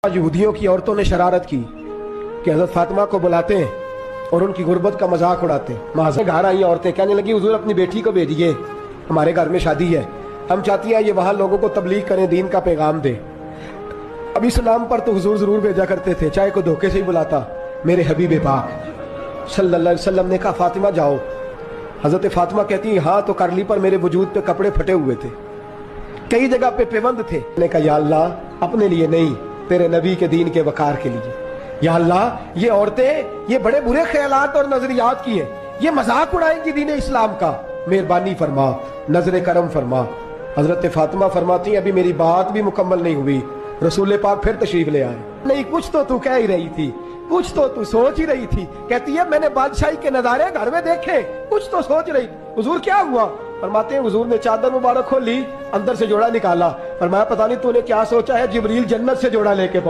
यहूदियों की औरतों ने शरारत की कि हजरत फातिमा को बुलाते हैं और उनकी गुर्बत का मजाक उड़ाते हैं। माज़ घर आई औरतें कहने लगी हुजूर अपनी बेटी को भेजिए, हमारे घर में शादी है, हम चाहती हैं ये वहाँ लोगों को तबलीग करें, दीन का पैगाम दे। अब इस नाम पर तो हुजूर जरूर भेजा करते थे, चाहे कोई धोखे से ही बुलाता। मेरे हबीब पाक सल्लल्लाहु अलैहि वसल्लम ने कहा फातिमा जाओ। हजरत फातिमा कहती है हाँ तो कर ली, पर मेरे वजूद पे कपड़े फटे हुए थे, कई जगह पे पेबंद थे। मैंने कहा या अल्लाह अपने लिए नहीं, तेरे नबी के दीन के वकार के लिए। या अल्लाह ये औरतें ये बड़े बुरे ख्यालात और नजरियात की हैं, ये मजाक उड़ाएंगी दीन इस्लाम का, मेहरबानी फरमा, नजर करम फरमा। हजरत फातिमा फरमाती हैं अभी मेरी बात भी मुकम्मल नहीं हुई, रसूल पाक फिर तशरीफ ले आए। नहीं कुछ तो तू कह ही रही थी, कुछ तो तू सोच ही रही थी। कहती है मैंने बादशाही के नजारे घर में देखे, कुछ तो सोच रही। हुजूर क्या हुआ? फरमाते हैं हुजूर ने चादर मुबारक खोली, अंदर से जोड़ा निकाला, फरमाया पता नहीं तूने क्या सोचा है, जिब्रील जन्नत से जोड़ा लेके